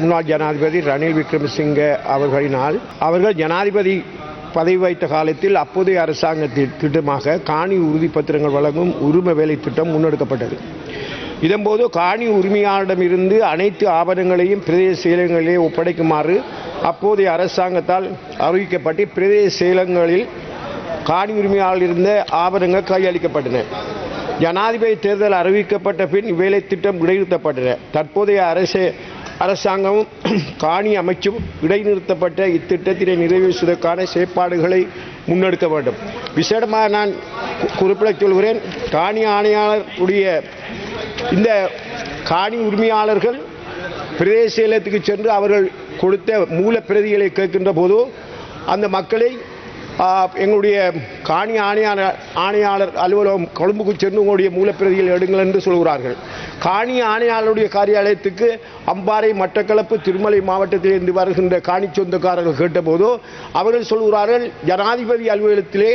முன்னாள் ஜனாதிபதி ரணில் விக்ரமசிங்க அவர்களினால் அவர்கள் ஜனாதிபதி பதவி வைத்த காலத்தில் அப்போதைய அரசாங்கத்தின் திட்டமாக காணி உறுதிப்பத்திரங்கள் வழங்கும் உரிம வேலை திட்டம் முன்னெடுக்கப்பட்டது. இதன்போது காணி உரிமையாளரிடமிருந்து அனைத்து ஆவணங்களையும் பிரதேச செயலகங்களிலே ஒப்படைக்குமாறு அப்போதைய அரசாங்கத்தால் அறிவிக்கப்பட்டு பிரதேச செயலகங்களில் காணி உரிமையாளர் இருந்த ஆவணங்கள் கையளிக்கப்பட்டன. ஜனாதிபதி தேர்தல் அறிவிக்கப்பட்ட பின் வேலை திட்டம் இடைநிறுத்தப்பட்டன. தற்போதைய அரசாங்கமும் காணி அமைச்சும் இடைநிறுத்தப்பட்ட இத்திட்டத்தினை நிறைவேற்றுவதற்கான செயற்பாடுகளை முன்னெடுக்க வேண்டும். விசேடமாக நான் குறிப்பிடச் சொல்கிறேன், காணி ஆணையாளருடைய இந்த காணி உரிமையாளர்கள் பிரதேச செயலகத்துக்கு சென்று அவர்கள் கொடுத்த மூல பிரதிகளை கேட்கின்ற போது அந்த மக்களை எங்களுடைய காணி ஆணையாளர் அலுவலகம் கொழும்புக்கு சென்று உங்களுடைய மூலப்பிரதிகள் எடுங்கள் என்று சொல்கிறார்கள். காணி ஆணையாளருடைய காரியாலயத்துக்கு அம்பாறை, மட்டக்களப்பு, திருமலை மாவட்டத்திலிருந்து வருகின்ற காணி சொந்தக்காரர்கள் கேட்டபோது அவர்கள் சொல்கிறார்கள், ஜனாதிபதி அலுவலகத்திலே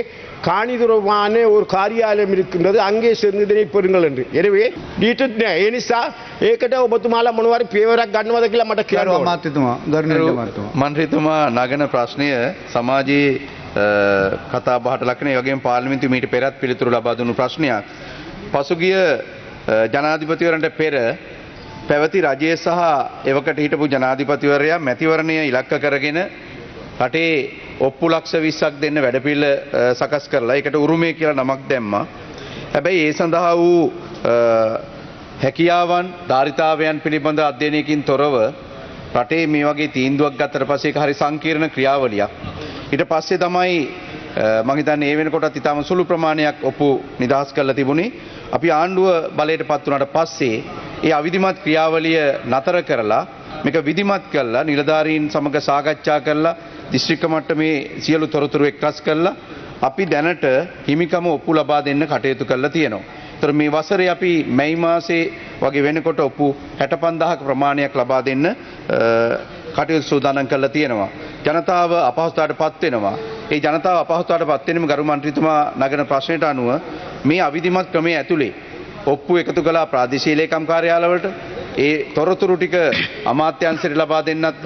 காணி தொடர்பான ஒரு காரியாலயம் இருக்கின்றது, அங்கே சென்று இதனை பெறுங்கள் என்று. எனவே ஏனிசா ඒකට ඔබතුමාලා මොනවාරි පියවරක් ගන්නවද කියලා මට කියන්න. මන්ත්‍රීතුමා නගන ප්‍රශ්නය සමාජයේ කතා බහට ලක්න ඒ වගේම පාර්ලිමේන්තුවේ මීට පෙරත් පිළිතුරු ලබා දුණු ප්‍රශ්නයක්. පසුගිය ජනාධිපතිවරණට පෙර පැවති රජය සහ එවකට හිටපු ජනාධිපතිවරයා මැතිවරණය ඉලක්ක කරගෙන රටේ ඔප්පු ලක්ෂ 20ක් දෙන්න වැඩපිළිවෙල සකස් කරලා ඒකට උරුමය කියලා නමක් දැම්මා. හැබැයි ඒ සඳහා වූ හැකියාවන් ධාරිතාවයන් පිළිබඳ අධ්‍යයනයකින් තොරව රටේ මේ වගේ තීන්දුවක් ගත්තට පස්සේ ඒක හරි සංකීර්ණ ක්‍රියාවලියක්. ඊට පස්සේ තමයි මම හිතන්නේ ඒ වෙනකොටත් ඊටම සුළු ප්‍රමාණයක් ඔප්පු නිදහස් කරලා තිබුණේ. අපි ආණ්ඩුව බලයට පත් වුණාට පස්සේ ඒ අවිධිමත් ක්‍රියාවලිය නතර කරලා මේක විධිමත් කරලා නිලධාරීන් සමග සාකච්ඡා කරලා දිස්ත්‍රික්ක මට්ටමේ සියලු තොරතුරු එක්රස් කරලා අපි දැනට හිමිකම ඔප්පු ලබා දෙන්න කටයුතු කරලා තියෙනවා. ඒතර මේ වසරේ අපි මැයි මාසේ වගේ වෙනකොට ඔප්පු 65000ක ප්‍රමාණයක් ලබා දෙන්න කටයුතු සූදානම් කරලා තියෙනවා. ජනතාව අපහසුතාවටපත් වෙනවා. ඒ ජනතාව අපහසුතාවටපත් වෙනම ගරු මන්ත්‍රීතුමා නගන ප්‍රශ්නයට අනුව මේ අවිධිමත් ක්‍රමයේ ඇතුලේ ඔප්පු එකතු කළා ප්‍රාදේශීය ලේකම් කාර්යාලවලට. ඒ තොරතුරු ටික අමාත්‍යාංශයට ලබා දෙන්නත්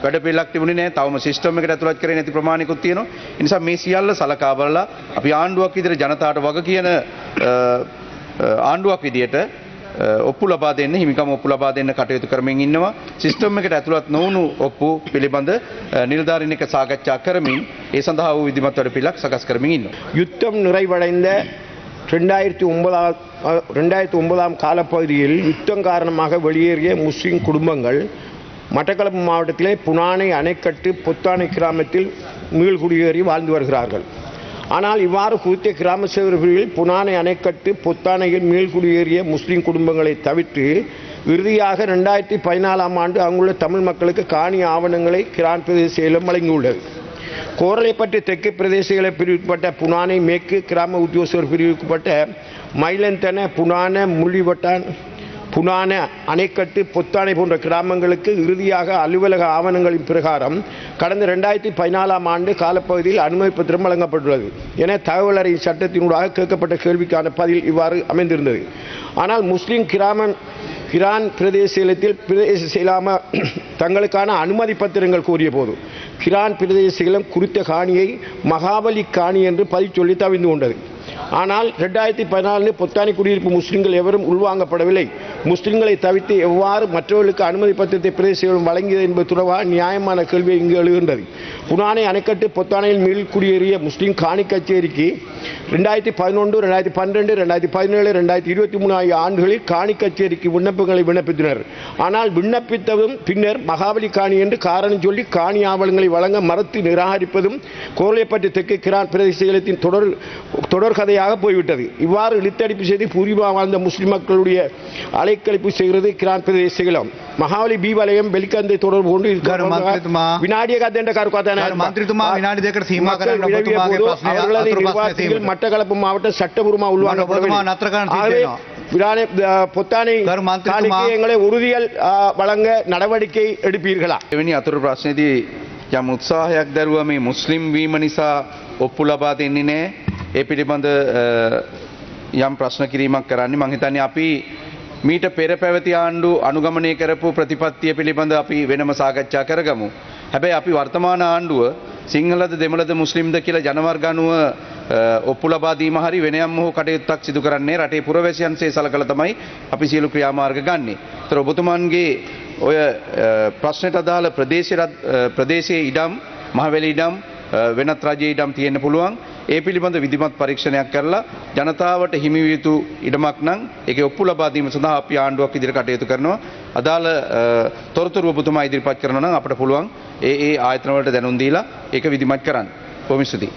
වැඩපිළිවෙලක් තිබුණේ නැහැ. තවම සිස්ටම් එකට ඇතුළත් කරේ නැති ප්‍රමාණිකුත් තියෙනවා. ඒ නිසා මේ සියල්ල සලකා බලලා අපි ආණ්ඩුවක් විදිහට ජනතාවට වග කියන ආණ්ඩුවක් විදිහට ඔප්පු ලබා දෙන්න, හිමිකම ඔප්පු ලබා දෙන්න කටයුතු කරමින් ඉන්නවා. සිස්ටම් එකට ඇතුළත් නොවුණු ඔප්පු පිළිබඳ නිලධාරීන් එක්ක සාකච්ඡා කරමින් ඒ සඳහා වූ විධිමත් වැඩපිළිවෙලක් සකස් කරමින් ඉන්නවා. யுத்தம் நிறைவடைந்த 2009 காலப்பகுதியில் யுத்தம் காரணமாக வெளியேறிய முஸ்லிம் குடும்பங்கள் மட்டக்களப்பு மாவட்டத்திலே புனானை அணைக்கட்டு பொத்தானை கிராமத்தில் மீள்குடியேறி வாழ்ந்து வருகிறார்கள். ஆனால் இவ்வாறு குறித்த கிராம சேவர்களில் புனானை அணைக்கட்டு பொத்தானையில் மீள்குடியேறிய முஸ்லிம் குடும்பங்களை தவிர்த்து இறுதியாக 2014 ஆண்டு அங்குள்ள தமிழ் மக்களுக்கு காணி ஆவணங்களை கிரான் பிரதேச செயலம் வழங்கியுள்ளது. கோரளைப்பட்டு தெற்கு பிரதேசங்களை பிரிவுப்பட்ட புனானை மேற்கு கிராம உத்தியோகஸ்தர் பிரிவுக்குட்பட்ட மயிலந்தன, புனான, முள்ளிவட்டான், புனான, அணைக்கட்டு, பொத்தானை போன்ற கிராமங்களுக்கு இறுதியாக அலுவலக ஆவணங்களின் பிரகாரம் கடந்த 2014 ஆண்டு காலப்பகுதியில் அனுமதி பத்திரம் வழங்கப்பட்டுள்ளது என தகவல் அறியும் சட்டத்தினூடாக கேட்கப்பட்ட கேள்விக்கான பதில் இவ்வாறு அமைந்திருந்தது. ஆனால் முஸ்லிம் கிரான் பிரதேச செயலகத்தில் பிரதேச செயலாம தங்களுக்கான அனுமதி பத்திரங்கள் கோரிய போது கிரான் பிரதேச செயலம் குறித்த காணியை மகாபலி காணி என்று பதில் சொல்லி தவிர்ந்து கொண்டது. ஆனால் 2014 பொத்தானி குடியிருப்பு முஸ்லிம்கள் எவரும் உள்வாங்கப்படவில்லை. முஸ்லிம்களை தவிர்த்து எவ்வாறு மற்றவர்களுக்கு அனுமதி பத்திரத்தை பிரதேச செயலம் வழங்கியது என்பது தொடர்பாக நியாயமான கேள்வி இங்கு எழுகின்றது. புனானை அணைக்கட்டு பொத்தானையில் மீள்குடியேறிய முஸ்லிம் காணி கச்சேரிக்கு 2011, 2012, 2017, 2023 ஆகிய ஆண்டுகளில் காணி கச்சேரிக்கு விண்ணப்பங்களை விண்ணப்பித்தனர். ஆனால் விண்ணப்பித்ததும் பின்னர் மகாபலி காணி என்று காரணம் சொல்லி காணி ஆவணங்களை வழங்க மறுத்து நிராகரிப்பதும் கோரளைப்பட்டு தெற்கு கிரான் பிரதேச செயலகத்தின் தொடர்கதையாக போய்விட்டது. இவ்வாறு இழுத்தடிப்பு செய்து பூர்வீகமாக வாழ்ந்த முஸ்லிம் மக்களுடைய அலைக்கழிப்பு செய்கிறது கிரான் பிரதேச செயலம். மகாபலி பி வலயம் வெலிக்கந்தை தொடர்பு கொண்டு வினாடிய கதெண்ட கருக்காத்தான மட்டக்களப்பு மாவட்ட சட்டபூர்வமாக உள்வாங்கப்படவில்லை. பொத்தானை எங்களை உறுதியல் வழங்க நடவடிக்கை எடுப்பீர்களா? එවැනි අතුරු ප්‍රශ්නේදී යම් උත්සාහයක් දරුවා මේ මුස්ලිම් වීම නිසා ඔප්පු ලබා දෙන්නේ නැහැ. ඒ පිළිබඳ යම් ප්‍රශ්න කිරීමක් කරන්නේ මම හිතන්නේ අපි මීට පෙර පැවති ආණ්ඩු අනුගමනය කරපු ප්‍රතිපත්තිය පිළිබඳ අපි වෙනම සාකච්ඡා කරගමු. හැබැයි අපි වර්තමාන ආණ්ඩුව සිංහලද දෙමළද මුස්ලිම්ද කියලා ජනවර්ග අනුව ඔප්පු ලබා දීම හරි වෙන යම් හෝ කටයුත්තක් සිදු කරන්නේ රටේ පුරවැසියන්සේ සලකලා තමයි අපි සියලු ක්‍රියාමාර්ග ගන්නෙ. ඒතර ඔබතුමන්ගේ ඔය ප්‍රශ්නට අදාළ ප්‍රදේශයේ ඉඩම් මහවැලි ඉඩම් වෙනත් රජයේ ඉඩම් තියෙන්න පුළුවන්. ඒ පිළිබඳ විධිමත් පරීක්ෂණයක් කරලා ජනතාවට හිමි විය යුතු ඉඩමක් නම් ඒකේ ඔප්පු ලබා දීම සඳහා අපි ආණ්ඩුවක් ඉදිරියට කටයුතු කරනවා. අදාළ තොරතුරු ඔබතුමා ඉදිරිපත් කරනවා නම් අපට පුළුවන් ඒ ආයතන වලට දැනුම් දීලා ඒක විධිමත් කරන්න. බොහොම ස්තුතියි.